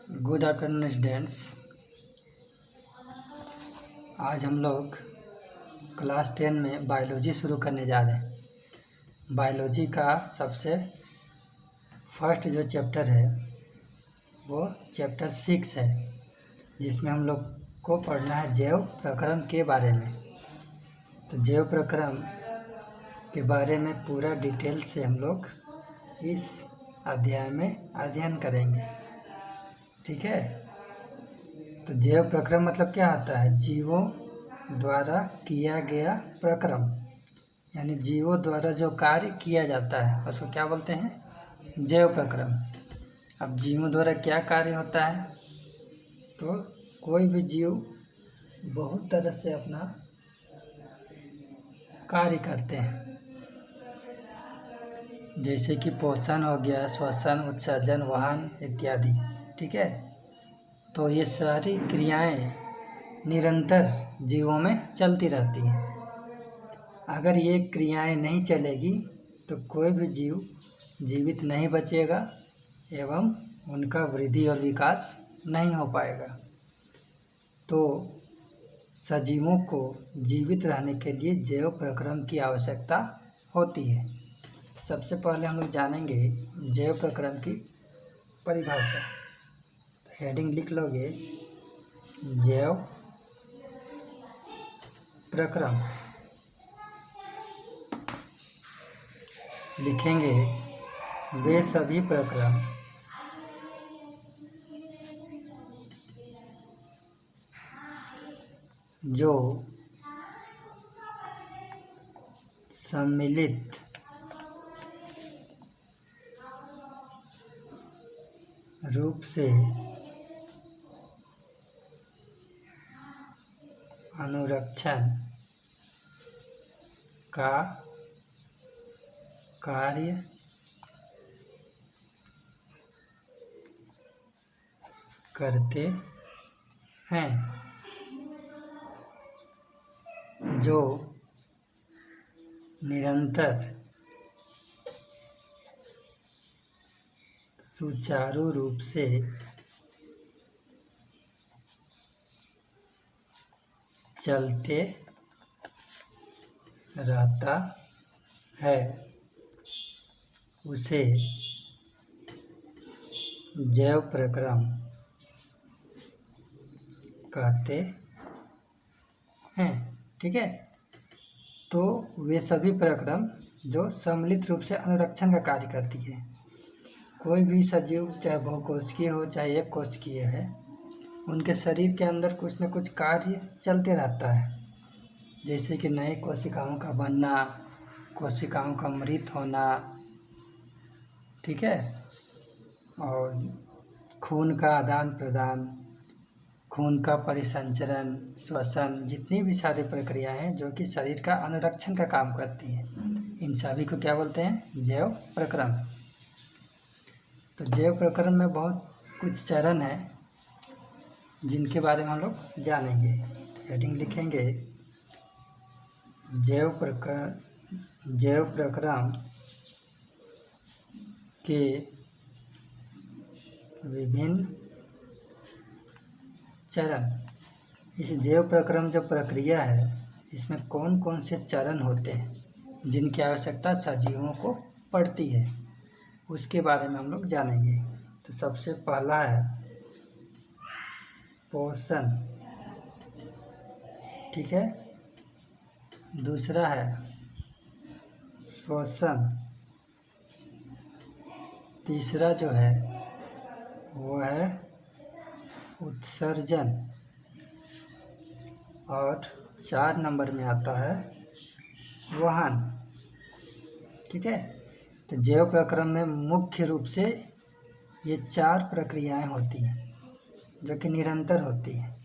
Good afternoon students. आज हम लोग क्लास 10 में बायोलॉजी शुरू करने जा रहे हैं। बायोलॉजी का सबसे फर्स्ट जो चैप्टर है वो चैप्टर 6 है, जिसमें हम लोग को पढ़ना है जैव प्रक्रम के बारे में। तो जैव प्रक्रम के बारे में पूरा डिटेल से हम लोग इस अध्याय में अध्ययन करेंगे। ठीक है। तो जैव प्रक्रम मतलब क्या होता है? जीवों द्वारा किया गया प्रक्रम, यानी जीवों द्वारा जो कार्य किया जाता है उसको क्या बोलते हैं? जैव प्रक्रम। अब जीवों द्वारा क्या कार्य होता है? तो कोई भी जीव बहुत तरह से अपना कार्य करते हैं, जैसे कि पोषण हो गया, श्वसन, उत्सर्जन, वहन इत्यादि। ठीक है। तो ये सारी क्रियाएं निरंतर जीवों में चलती रहती हैं। अगर ये क्रियाएं नहीं चलेगी तो कोई भी जीव जीवित नहीं बचेगा एवं उनका वृद्धि और विकास नहीं हो पाएगा। तो सजीवों को जीवित रहने के लिए जैव प्रक्रम की आवश्यकता होती है। सबसे पहले हम लोग जानेंगे जैव प्रक्रम की परिभाषा। हेडिंग लिख लोगे, जैव प्रक्रम। लिखेंगे वे सभी प्रक्रम जो सम्मिलित रूप से अनुरक्षण का कार्य करते हैं, जो निरंतर सुचारू रूप से चलते रहता है, उसे जैव प्रक्रम कहते हैं। ठीक है। तो वे सभी प्रक्रम जो सम्मिलित रूप से अनुरक्षण का कार्य करती है। कोई भी सजीव, चाहे बहुकोशिकीय हो चाहे एक कोशिकीय है, उनके शरीर के अंदर कुछ न कुछ कार्य चलते रहता है, जैसे कि नई कोशिकाओं का बनना, कोशिकाओं का मृत होना। ठीक है। और खून का आदान प्रदान, खून का परिसंचरण, श्वसन, जितनी भी सारी प्रक्रियाएं हैं जो कि शरीर का अनुरक्षण का काम करती हैं, इन सभी को क्या बोलते हैं? जैव प्रक्रम। तो जैव प्रक्रम में बहुत कुछ चरण हैं जिनके बारे में हम लोग जानेंगे। हेडिंग लिखेंगे जैव प्रक्रम के विभिन्न चरण। इस जैव प्रक्रम जो प्रक्रिया है, इसमें कौन कौन से चरण होते हैं जिनकी आवश्यकता सजीवों को पड़ती है, उसके बारे में हम लोग जानेंगे। तो सबसे पहला है पोषण। ठीक है। दूसरा है श्वसन। तीसरा जो है वो है उत्सर्जन। और 4 नंबर में आता है वहन। ठीक है। तो जैव प्रक्रम में मुख्य रूप से ये 4 प्रक्रियाएं होती हैं जो कि निरंतर होती हैं।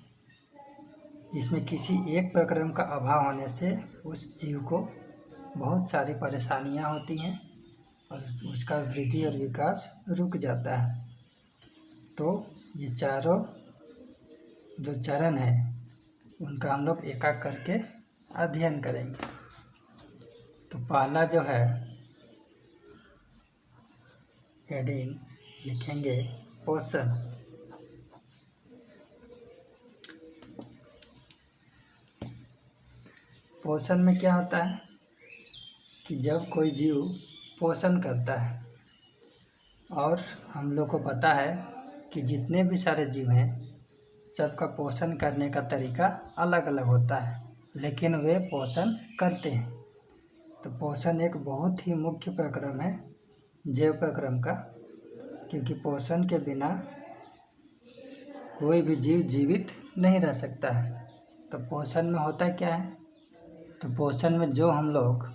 इसमें किसी एक प्रक्रम का अभाव होने से उस जीव को बहुत सारी परेशानियां होती हैं और उसका वृद्धि और विकास रुक जाता है। तो ये चारों जो चरण हैं उनका हम लोग एक एक करके अध्ययन करेंगे। तो पहला जो है हेडिंग लिखेंगे पोषण। पोषण में क्या होता है कि जब कोई जीव पोषण करता है, और हम लोग को पता है कि जितने भी सारे जीव हैं सबका पोषण करने का तरीका अलग अलग होता है, लेकिन वे पोषण करते हैं। तो पोषण एक बहुत ही मुख्य प्रक्रम है जैव प्रक्रम का, क्योंकि पोषण के बिना कोई भी जीव जीवित नहीं रह सकता है। तो पोषण में होता क्या है, तो पोषण में जो हम लोग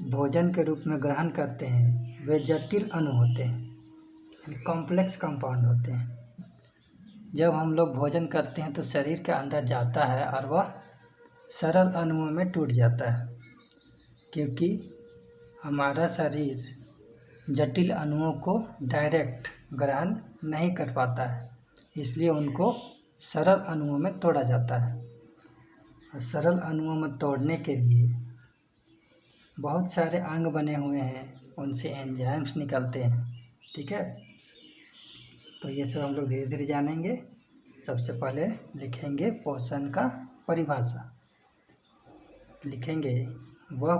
भोजन के रूप में ग्रहण करते हैं वे जटिल अणु होते हैं, कॉम्प्लेक्स कंपाउंड होते हैं। जब हम लोग भोजन करते हैं तो शरीर के अंदर जाता है और वह सरल अणुओं में टूट जाता है, क्योंकि हमारा शरीर जटिल अणुओं को डायरेक्ट ग्रहण नहीं कर पाता है, इसलिए उनको सरल अणुओं में तोड़ा जाता है। और सरल अणुओं में तोड़ने के लिए बहुत सारे अंग बने हुए हैं, उनसे एंजाइम्स निकलते हैं। ठीक है, तो ये सब हम लोग धीरे धीरे जानेंगे। सबसे पहले लिखेंगे पोषण का परिभाषा। लिखेंगे वह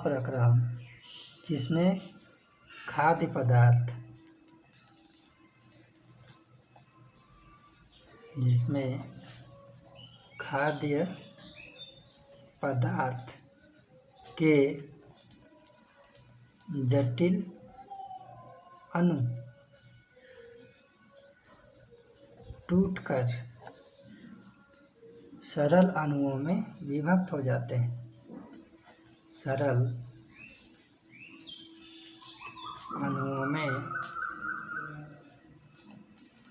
प्रक्रम जिसमें खाद्य पदार्थ के जटिल अणु टूटकर सरल अणुओं में विभक्त हो जाते हैं। सरल अणुओं में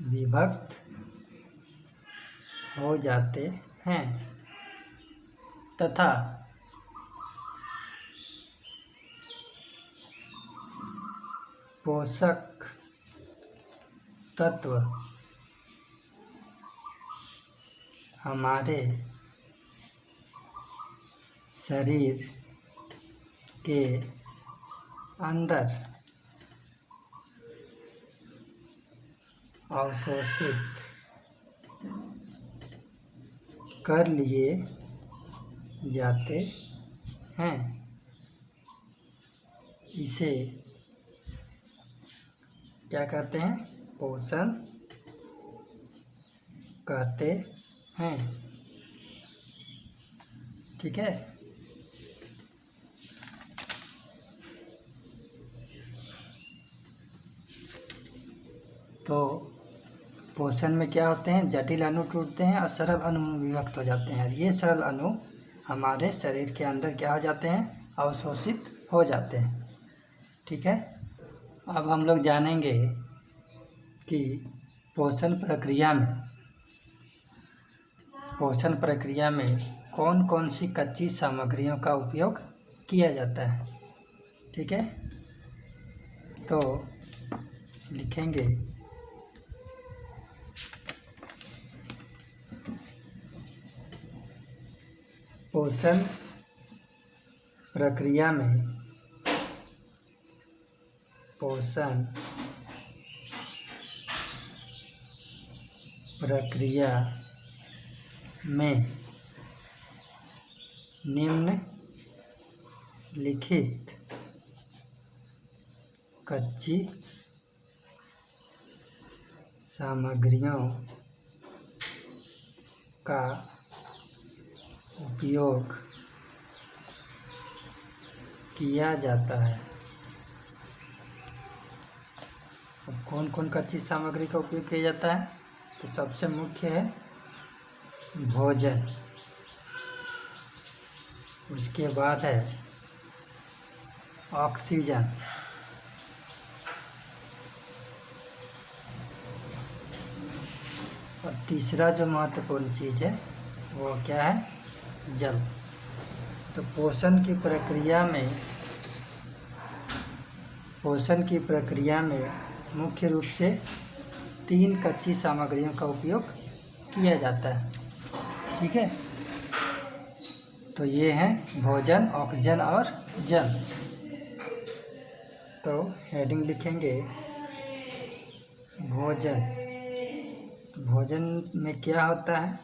विभक्त हो जाते हैं तथा पोषक तत्व हमारे शरीर के अंदर अवशोषित कर लिए जाते हैं। इसे क्या कहते हैं, पोषण कहते हैं। ठीक है, तो पोषण में क्या होते हैं, जटिल अणु टूटते हैं और सरल अणु में विभक्त हो जाते हैं। ये सरल अणु हमारे शरीर के अंदर क्या हो जाते हैं, अवशोषित हो जाते हैं। ठीक है, अब हम लोग जानेंगे कि पोषण प्रक्रिया में कौन कौन सी कच्ची सामग्रियों का उपयोग किया जाता है। ठीक है, तो लिखेंगे पोषण प्रक्रिया में निम्नलिखित कच्ची सामग्रियों का उपयोग किया जाता है। अब कौन कौन कच्ची सामग्री का उपयोग किया जाता है, तो सबसे मुख्य है भोजन, उसके बाद है ऑक्सीजन, और तीसरा जो महत्वपूर्ण चीज़ है वो क्या है, जल। तो पोषण की प्रक्रिया में मुख्य रूप से 3 कच्ची सामग्रियों का उपयोग किया जाता है। ठीक है, तो ये हैं भोजन, ऑक्सीजन और जल। तो हेडिंग लिखेंगे भोजन भोजन में क्या होता है,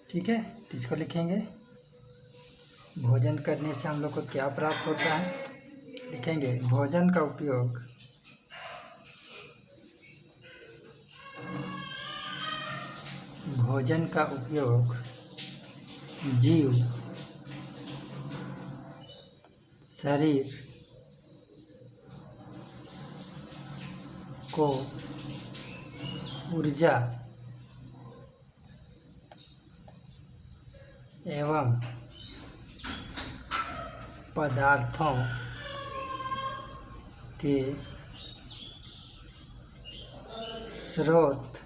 ठीक है, तो इसको लिखेंगे। भोजन करने से हम लोग को क्या प्राप्त होता है, लिखेंगे भोजन का उपयोग जीव शरीर को ऊर्जा एवं पदार्थों के स्रोत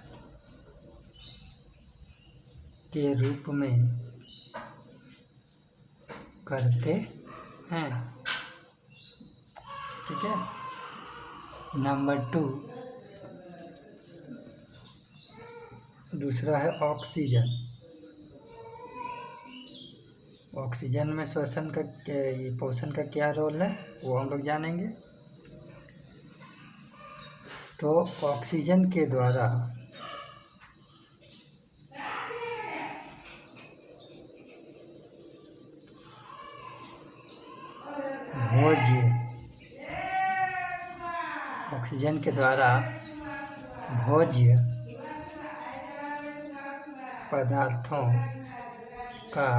के रूप में करते हैं, ठीक है। नंबर 2 दूसरा है ऑक्सीजन। ऑक्सीजन में पोषण का क्या रोल है वो हम लोग जानेंगे। तो ऑक्सीजन के द्वारा भोज्य पदार्थों का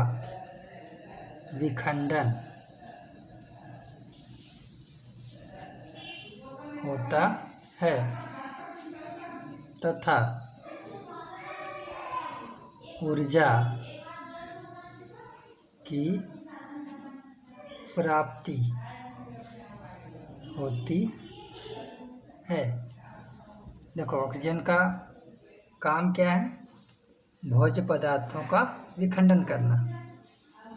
विखंडन होता है तथा ऊर्जा की प्राप्ति होती है। देखो ऑक्सीजन का काम क्या है, भोज्य पदार्थों का विखंडन करना,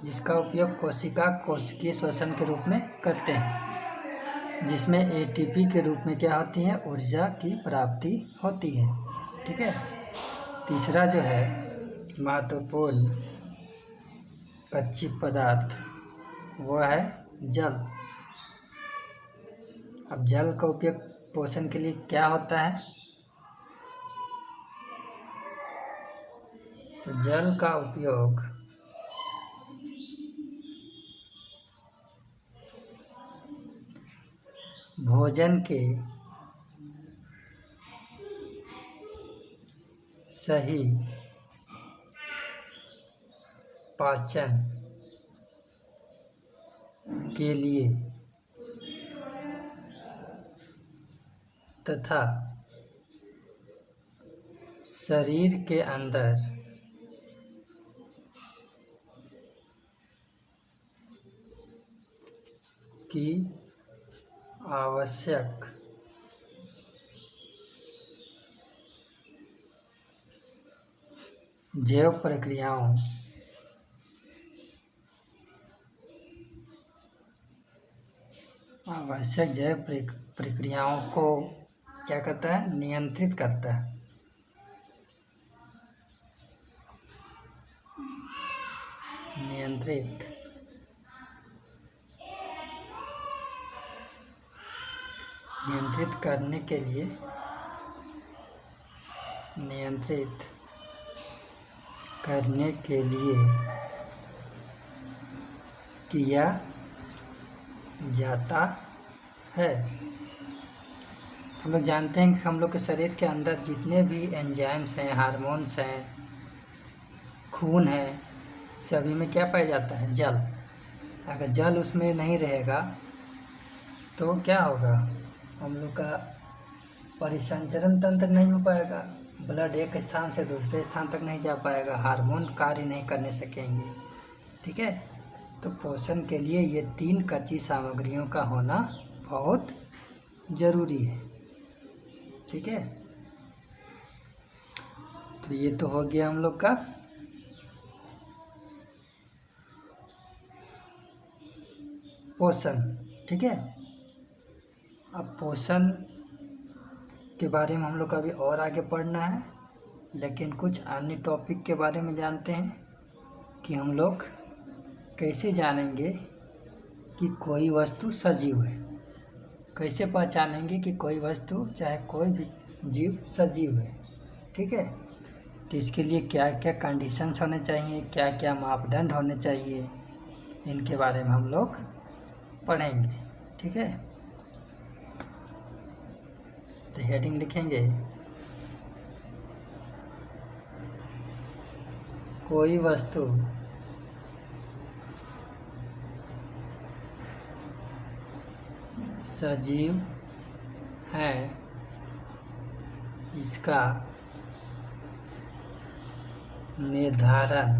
जिसका उपयोग कोशिकीय श्वसन के रूप में करते हैं, जिसमें एटीपी के रूप में क्या होती है, ऊर्जा की प्राप्ति होती है, ठीक है। तीसरा जो है महत्वपूर्ण कच्ची पदार्थ वो है जल। अब जल का उपयोग पोषण के लिए क्या होता है, तो जल का उपयोग भोजन के सही पाचन के लिए तथा शरीर के अंदर की आवश्यक जैव प्रक्रियाओं को क्या करता है, नियंत्रित करता है। नियंत्रित करने के लिए किया जाता है। हम लोग जानते हैं कि हम लोग के शरीर के अंदर जितने भी एंजाइम्स हैं, हार्मोन्स हैं, खून है, सभी में क्या पाया जाता है, जल। अगर जल उसमें नहीं रहेगा तो क्या होगा, हम लोग का परिसंचरण तंत्र नहीं हो पाएगा, ब्लड एक स्थान से दूसरे स्थान तक नहीं जा पाएगा, हार्मोन कार्य नहीं करने सकेंगे, ठीक है। तो पोषण के लिए ये 3 कच्ची सामग्रियों का होना बहुत ज़रूरी है, ठीक है। तो ये तो हो गया हम लोग का पोषण, ठीक है। अब पोषण के बारे में हम लोग का अभी और आगे पढ़ना है, लेकिन कुछ अन्य टॉपिक के बारे में जानते हैं कि हम लोग कैसे जानेंगे कि कोई वस्तु सजीव है, कैसे पहचानेंगे कि कोई वस्तु चाहे कोई भी जीव सजीव है, ठीक है। तो इसके लिए क्या क्या कंडीशंस होने चाहिए, क्या क्या मापदंड होने चाहिए, इनके बारे में हम लोग पढ़ेंगे। ठीक है, तो हेडिंग लिखेंगे, कोई वस्तु सजीव है, इसका निर्धारण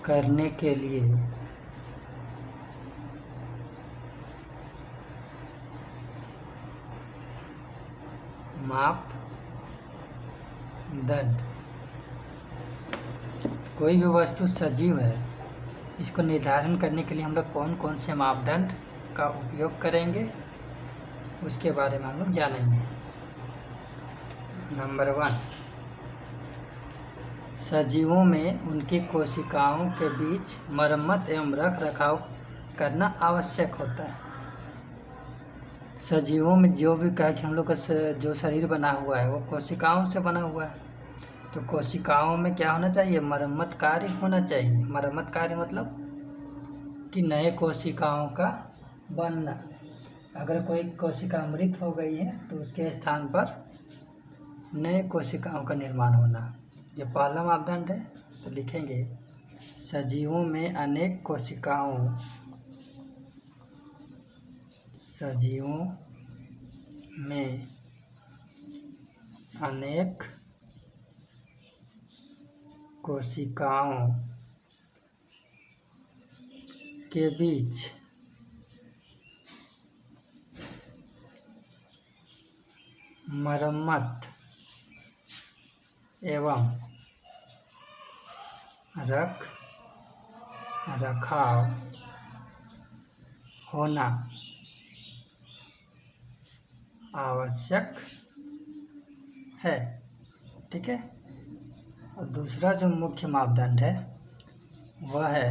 करने के लिए मापदंड। कोई भी वस्तु सजीव है, इसको निर्धारण करने के लिए हम लोग कौन कौन से मापदंड का उपयोग करेंगे, उसके बारे में हम लोग जानेंगे। नंबर 1, सजीवों में उनकी कोशिकाओं के बीच मरम्मत एवं रख रखाव करना आवश्यक होता है। सजीवों में जो भी कहा कि हम लोग का जो शरीर बना हुआ है वो कोशिकाओं से बना हुआ है, तो कोशिकाओं में क्या होना चाहिए, मरम्मत कार्य होना चाहिए। मरम्मत कार्य मतलब कि नए कोशिकाओं का बनना। अगर कोई कोशिका मृत हो गई है तो उसके स्थान पर नए कोशिकाओं का निर्माण होना, ये पहला मापदंड है। तो लिखेंगे, सजीवों में अनेक कोशिकाओं के बीच मरम्मत एवं रख रखाव होना आवश्यक है। ठीक है, और दूसरा जो मुख्य मापदंड है वह है,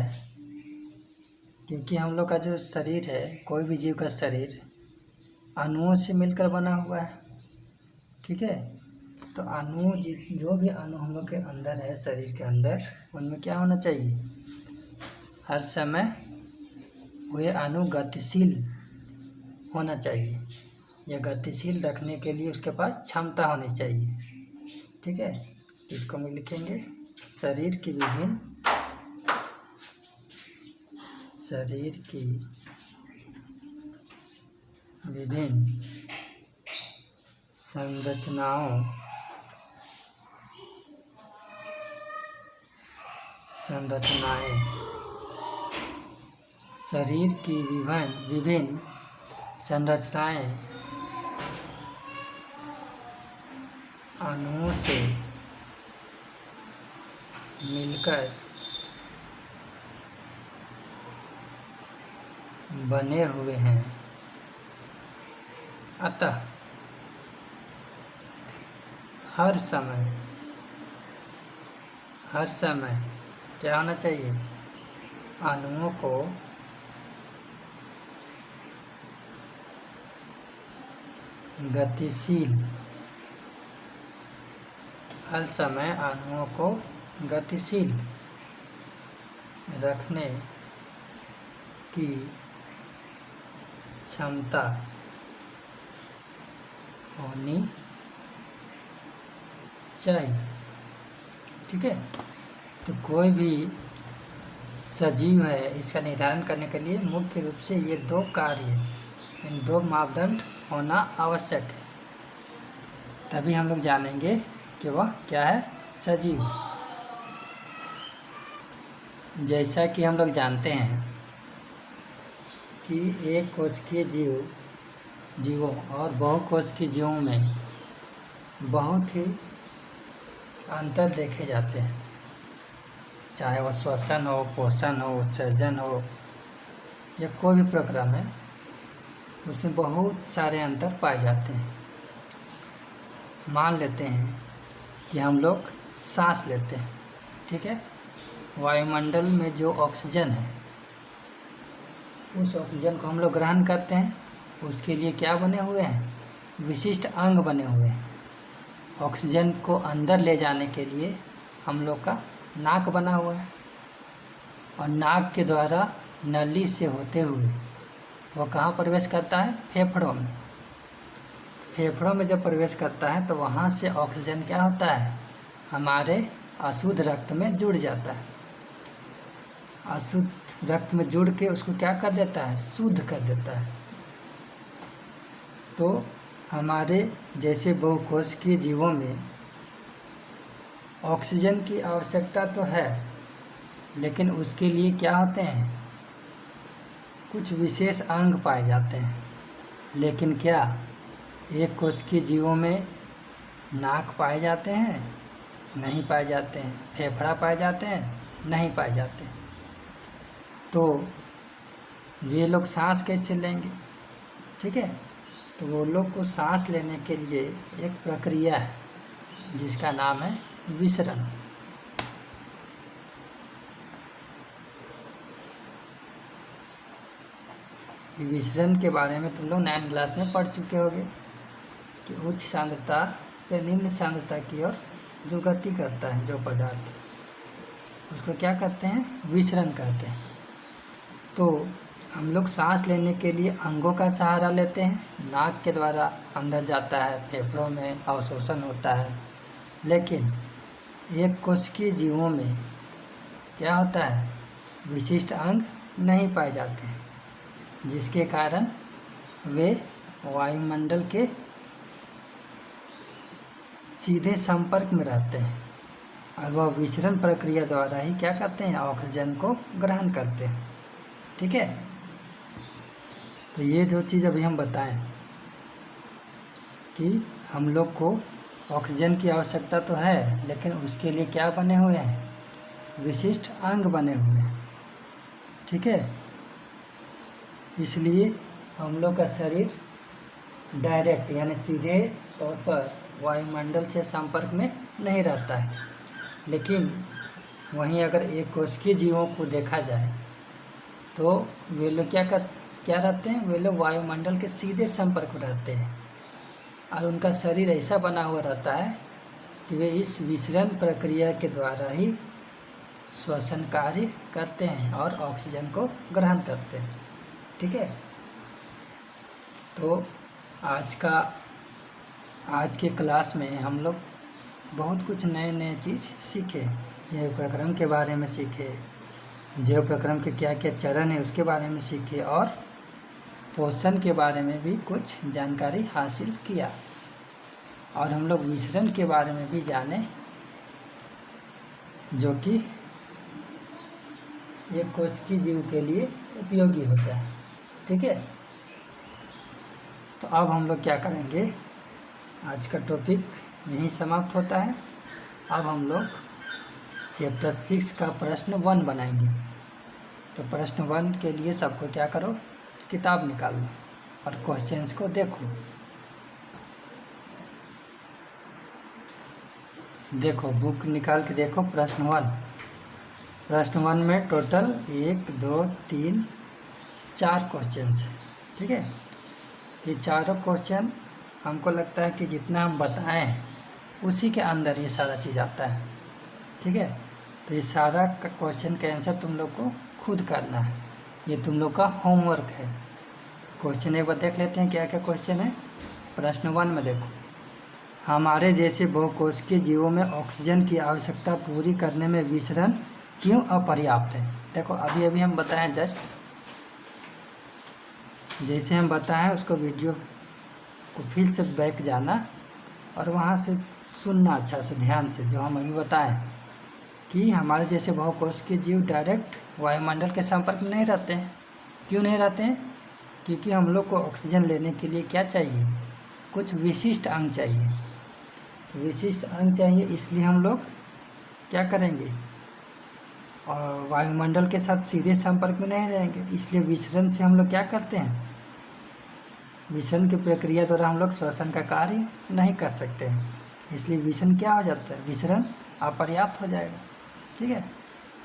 क्योंकि हम लोग का जो शरीर है, कोई भी जीव का शरीर अणुओं से मिलकर बना हुआ है। ठीक है, तो अणु जो भी अणु हम लोग के अंदर है, शरीर के अंदर, उनमें क्या होना चाहिए, हर समय वह अणु गतिशील होना चाहिए। यह गतिशील रखने के लिए उसके पास क्षमता होनी चाहिए। ठीक है, इसको हम लिखेंगे, शरीर की विभिन्न संरचनाएं शरीर की विभिन्न संरचनाएं अणुओं से मिलकर बने हुए हैं। अतः हर समय क्या होना चाहिए, अणुओं को गतिशील रखने की क्षमता होनी चाहिए। ठीक है, तो कोई भी सजीव है, इसका निर्धारण करने के लिए मुख्य रूप से ये दो कार्य, इन दो मापदंड होना आवश्यक है। तभी हम लोग जानेंगे कि वह क्या है, सजीव। जैसा कि हम लोग जानते हैं कि एक कोशिकीय जीवों और बहुकोशिकीय जीवों में बहुत ही अंतर देखे जाते हैं, चाहे वह श्वसन हो, पोषण हो, उत्सर्जन हो, या कोई भी प्रक्रम है, उसमें बहुत सारे अंतर पाए जाते हैं। मान लेते हैं कि हम लोग सांस लेते हैं। ठीक है, वायुमंडल में जो ऑक्सीजन है, उस ऑक्सीजन को हम लोग ग्रहण करते हैं। उसके लिए क्या बने हुए हैं, विशिष्ट अंग बने हुए हैं। ऑक्सीजन को अंदर ले जाने के लिए हम लोग का नाक बना हुआ है, और नाक के द्वारा नली से होते हुए वो कहाँ प्रवेश करता है? फेफड़ों में। फेफड़ों में जब प्रवेश करता है तो वहाँ से ऑक्सीजन क्या होता है? हमारे अशुद्ध रक्त में जुड़ जाता है। अशुद्ध रक्त में जुड़ के उसको क्या कर देता है? शुद्ध कर देता है। तो हमारे जैसे बहुकोशिकीय जीवों में ऑक्सीजन की आवश्यकता तो है, लेकिन उसके लिए क्या होते हैं? कुछ विशेष अंग पाए जाते हैं। लेकिन क्या एक कोशिकीय जीवों में नाक पाए जाते हैं? नहीं पाए जाते हैं। फेफड़ा पाए जाते हैं? नहीं पाए जाते। तो वे लोग सांस कैसे लेंगे? ठीक है, तो वो लोग को सांस लेने के लिए एक प्रक्रिया है जिसका नाम है विसरण। विसरण के बारे में तुम लोग 9th क्लास में पढ़ चुके होंगे कि उच्च सांद्रता से निम्न सांद्रता की ओर जो गति करता है जो पदार्थ, उसको क्या कहते हैं? विसरण कहते हैं। तो हम लोग सांस लेने के लिए अंगों का सहारा लेते हैं। नाक के द्वारा अंदर जाता है, फेफड़ों में अवशोषण होता है। लेकिन एक कोशिकीय जीवों में क्या होता है? विशिष्ट अंग नहीं पाए जाते हैं, जिसके कारण वे वायुमंडल के सीधे संपर्क में रहते हैं, और वह विसरण प्रक्रिया द्वारा ही क्या करते हैं? ऑक्सीजन को ग्रहण करते हैं। ठीक है, तो ये जो चीज़ अभी हम बताएं कि हम लोग को ऑक्सीजन की आवश्यकता तो है, लेकिन उसके लिए क्या बने हुए हैं? विशिष्ट अंग बने हुए हैं। ठीक है, इसलिए हम लोग का शरीर डायरेक्ट यानी सीधे तौर पर वायुमंडल से संपर्क में नहीं रहता है। लेकिन वहीं अगर एक कोशिकीय जीवों को देखा जाए तो वे लोग क्या रहते हैं? वे लोग वायुमंडल के सीधे संपर्क में रहते हैं, और उनका शरीर ऐसा बना हुआ रहता है कि वे इस विसरण प्रक्रिया के द्वारा ही श्वसन कार्य करते हैं और ऑक्सीजन को ग्रहण करते हैं। ठीक है, तो आज के क्लास में हम लोग बहुत कुछ नए चीज़ सीखे। जैव प्रक्रम के बारे में सीखे, जैव प्रक्रम के क्या क्या चरण है उसके बारे में सीखे, और पोषण के बारे में भी कुछ जानकारी हासिल किया, और हम लोग विसरण के बारे में भी जाने, जो कि एक कोशिकीय जीव के लिए उपयोगी होता है। ठीक है, तो अब हम लोग क्या करेंगे? आज का टॉपिक यहीं समाप्त होता है। अब हम लोग चैप्टर 6 का प्रश्न 1 बनाएंगे। तो प्रश्न 1 के लिए सबको क्या करो? किताब निकाल लो और क्वेश्चंस को देखो। देखो बुक निकाल के देखो। प्रश्न 1 में टोटल 1 2 3 4 क्वेश्चंस। ठीक है, ये चारों क्वेश्चन हमको लगता है कि जितना हम बताएं उसी के अंदर ये सारा चीज़ आता है। ठीक है, तो ये सारा क्वेश्चन का आंसर तुम लोग को खुद करना है, ये तुम लोग का होमवर्क है। क्वेश्चन एक बार देख लेते हैं क्या क्या क्वेश्चन है। प्रश्न 1 में देखो, हमारे जैसे बहुकोशिकीय जीवों में ऑक्सीजन की आवश्यकता पूरी करने में विसरण क्यों अपर्याप्त है? देखो अभी हम बताएं, जैसे हम बताएं उसको वीडियो को फिर से बैक जाना और वहाँ से सुनना अच्छा से ध्यान से, जो हम अभी बताएं कि हमारे जैसे बहुकोशिकीय जीव डायरेक्ट वायुमंडल के संपर्क में नहीं रहते हैं। क्यों नहीं रहते हैं? क्योंकि हम लोग को ऑक्सीजन लेने के लिए क्या चाहिए? कुछ विशिष्ट अंग चाहिए। विशिष्ट अंग चाहिए, इसलिए हम लोग क्या करेंगे? और वायुमंडल के साथ सीधे संपर्क में नहीं रहेंगे। इसलिए विसरण से हम लोग क्या करते हैं? विसरण की प्रक्रिया द्वारा हम लोग श्वसन का कार्य नहीं कर सकते हैं। इसलिए विसरण क्या हो जाता है? विसरण अपर्याप्त हो जाएगा। ठीक है,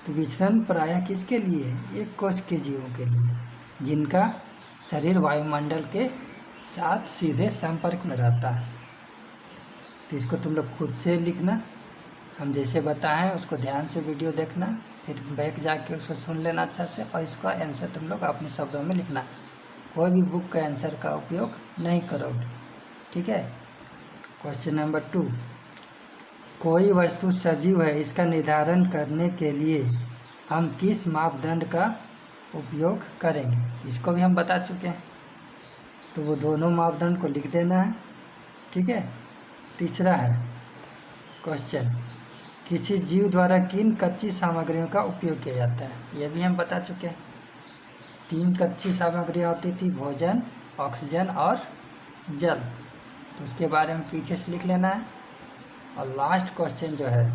तो विसरण प्रायः किसके लिए? एक कोशिकीय जीवों के लिए, जिनका शरीर वायुमंडल के साथ सीधे संपर्क में रहता है। तो इसको तुम लोग खुद से लिखना, हम जैसे बताएं उसको ध्यान से वीडियो देखना, फिर बैक जाके उसको सुन लेना अच्छा से, और इसका आंसर तुम लोग अपने शब्दों में लिखना। कोई भी बुक का आंसर का उपयोग नहीं करोगे, ठीक है। क्वेश्चन नंबर 2, कोई वस्तु सजीव है, इसका निर्धारण करने के लिए हम किस मापदंड का उपयोग करेंगे? इसको भी हम बता चुके हैं, तो वो दोनों मापदंड को लिख देना है, ठीक है। तीसरा है क्वेश्चन, किसी जीव द्वारा किन कच्ची सामग्रियों का उपयोग किया जाता है? ये भी हम बता चुके हैं। 3 कच्ची सामग्रियाँ होती थी, भोजन, ऑक्सीजन और जल, तो उसके बारे में पीछे से लिख लेना है। और लास्ट क्वेश्चन जो है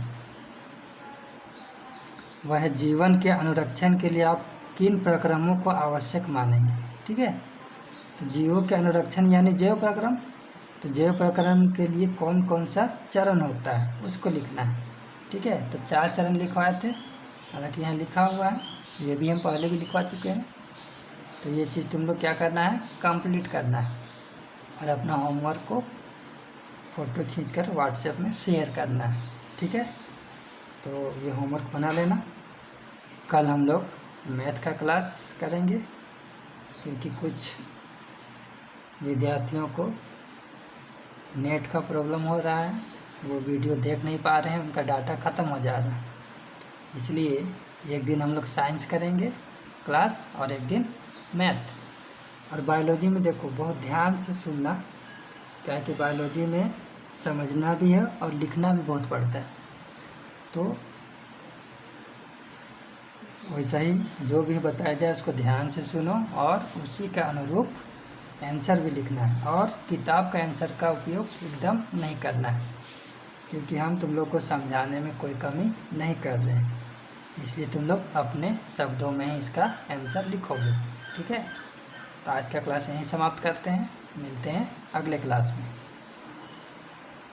वह है, जीवन के अनुरक्षण के लिए आप किन प्रक्रमों को आवश्यक मानेंगे? ठीक है, तो जीवों के अनुरक्षण यानी जैव प्रक्रम, तो जैव प्रक्रम के लिए कौन कौन सा चरण होता है उसको लिखना है, ठीक है। तो 4 चरण लिखवाए थे, हालांकि यहाँ लिखा हुआ है, ये भी हम पहले भी लिखवा चुके हैं। तो ये चीज़ तुम लोग क्या करना है, कंप्लीट करना है, और अपना होमवर्क को फ़ोटो खींचकर व्हाट्सएप में शेयर करना है, ठीक है। तो ये होमवर्क बना लेना। कल हम लोग मैथ का क्लास करेंगे, क्योंकि कुछ विद्यार्थियों को नेट का प्रॉब्लम हो रहा है, वो वीडियो देख नहीं पा रहे हैं, उनका डाटा ख़त्म हो जा रहा है। इसलिए एक दिन हम लोग साइंस करेंगे क्लास और एक दिन मैथ। और बायोलॉजी में देखो बहुत ध्यान से सुनना, क्या है कि बायोलॉजी में समझना भी है और लिखना भी बहुत पड़ता है। तो वैसा ही जो भी बताया जाए उसको ध्यान से सुनो और उसी का अनुरूप आंसर भी लिखना है। और किताब का आंसर का उपयोग एकदम नहीं करना है, क्योंकि हम तुम लोग को समझाने में कोई कमी नहीं कर रहे हैं, इसलिए तुम लोग अपने शब्दों में ही इसका आंसर लिखोगे, ठीक है। तो आज का क्लास यहीं समाप्त करते हैं, मिलते हैं अगले क्लास में।